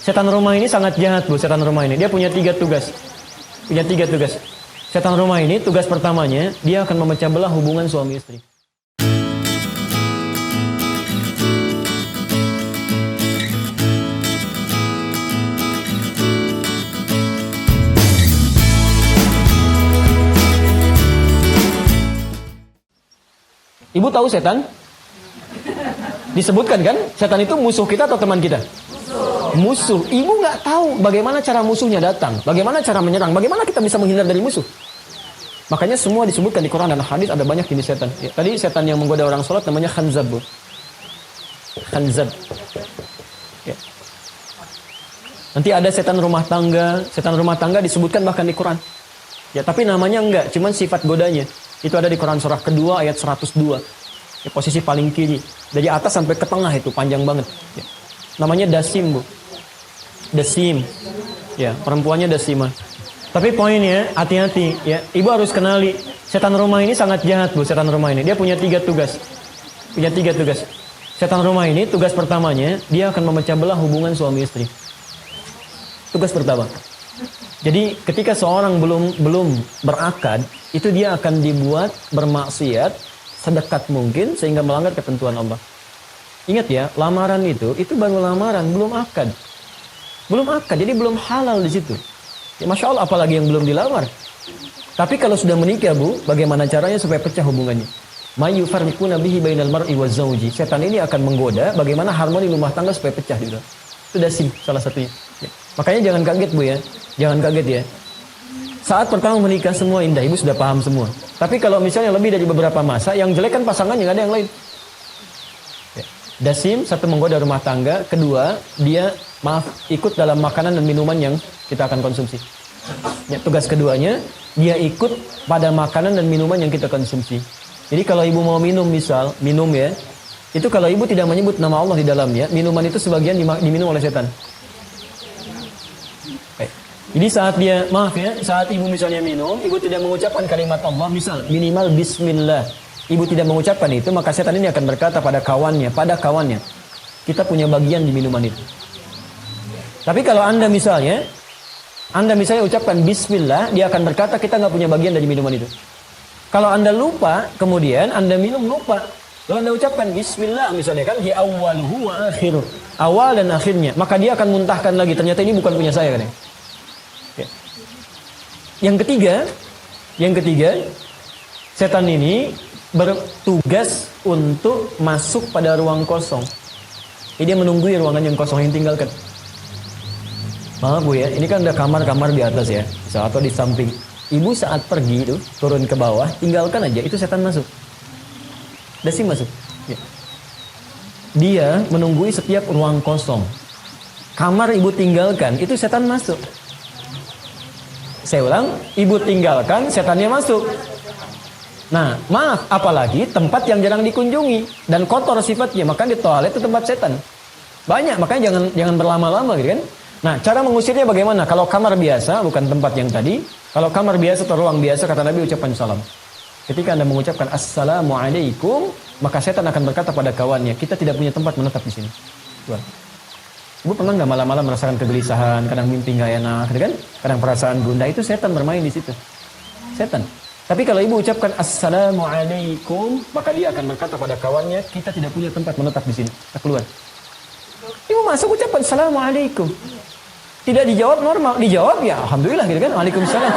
Setan rumah ini sangat jahat, Bu, setan rumah ini. Dia punya 3 tugas. Setan rumah ini tugas pertamanya, dia akan memecah belah hubungan suami istri. Ibu tahu setan? Disebutkan kan, setan itu musuh kita atau teman kita? Musuh. Ibu nggak tahu bagaimana cara musuhnya datang, bagaimana cara menyerang, bagaimana kita bisa menghindar dari musuh. Makanya semua disebutkan di Quran dan hadis, ada banyak jenis setan. Ya, tadi setan yang menggoda orang sholat namanya khanzab, Bu. Khanzab. Ya. Nanti ada setan rumah tangga. Setan rumah tangga disebutkan bahkan di Quran. Ya, tapi namanya enggak, cuman sifat godanya. Itu ada di Quran surah kedua ayat 102. Ya, posisi paling kiri. Dari atas sampai ke tengah itu panjang banget. Ya. Namanya Dasim, Bu. Dasim. Ya, perempuannya Dasimah. Tapi poinnya, hati-hati ya. Ibu harus kenali, setan rumah ini sangat jahat, Bu, setan rumah ini. Dia punya 3 tugas. Setan rumah ini tugas pertamanya, dia akan memecah belah hubungan suami istri. Tugas pertama. Jadi ketika seorang belum berakad, itu dia akan dibuat bermaksiat sedekat mungkin sehingga melanggar ketentuan Allah. Ingat ya, lamaran itu baru lamaran, belum akad. Jadi belum halal di situ. Ya, Masya Allah, apalagi yang belum dilamar. Tapi kalau sudah menikah, Bu, bagaimana caranya supaya pecah hubungannya? Mayufarriquna bihi bainal mar'i wa zawji. Setan ini akan menggoda bagaimana harmoni rumah tangga supaya pecah gitu. Itu Dasim salah satunya. Ya. Makanya jangan kaget, Bu ya. Jangan kaget ya. Saat pertama menikah semua indah, Ibu sudah paham semua. Tapi kalau misalnya lebih dari beberapa masa, yang jelek kan pasangannya, nggak ada yang lain. Ya. Dasim, satu menggoda rumah tangga. Kedua, dia ikut dalam makanan dan minuman yang kita akan konsumsi. Ya, tugas keduanya, dia ikut pada makanan dan minuman yang kita konsumsi. Jadi kalau ibu mau minum minum ya, itu kalau ibu tidak menyebut nama Allah di dalamnya, minuman itu sebagian diminum oleh setan. Jadi saat ibu misalnya minum, ibu tidak mengucapkan kalimat Allah, misal minimal Bismillah, ibu tidak mengucapkan itu, maka setan ini akan berkata pada kawannya, kita punya bagian di minuman itu. Tapi kalau anda misalnya ucapkan Bismillah, dia akan berkata kita nggak punya bagian dari minuman itu. Kalau anda lupa, kemudian anda minum lupa, lalu anda ucapkan Bismillah misalnya kan, hi awwaluhu wa akhiruh, awal dan akhirnya, maka dia akan muntahkan lagi, ternyata ini bukan punya saya kan ya. Yang ketiga, setan ini bertugas untuk masuk pada ruang kosong. Jadi dia menunggui ruangan yang kosong yang tinggalkan. Maaf Bu ya, ini kan ada kamar-kamar di atas ya, atau di samping. Ibu saat pergi itu turun ke bawah, tinggalkan aja, itu setan masuk. Dasim masuk. Ya. Dia menunggui setiap ruang kosong. Kamar ibu tinggalkan, itu setan masuk. Saya ulang, ibu tinggalkan, setannya masuk. Nah, maaf, apalagi tempat yang jarang dikunjungi dan kotor sifatnya, maka di toilet itu tempat setan. Banyak, makanya jangan berlama-lama gitu kan. Nah, cara mengusirnya bagaimana? Kalau kamar biasa, bukan tempat yang tadi. Kalau kamar biasa atau ruang biasa, kata Nabi ucapkan salam. Ketika Anda mengucapkan Assalamualaikum, maka setan akan berkata pada kawannya, kita tidak punya tempat menetap di sini. Tuan. Ibu pernah nggak malam-malam merasakan kegelisahan, kadang mimpi nggak enak, gitu kan? Kadang perasaan gundah, itu setan bermain di situ. Setan. Tapi kalau ibu ucapkan Assalamualaikum, maka dia akan berkata pada kawannya, kita tidak punya tempat menetap di sini. Kita keluar. Ibu masuk ucapkan Assalamualaikum. Tidak dijawab normal, dijawab ya Alhamdulillah gitu kan. Waalaikumsalam.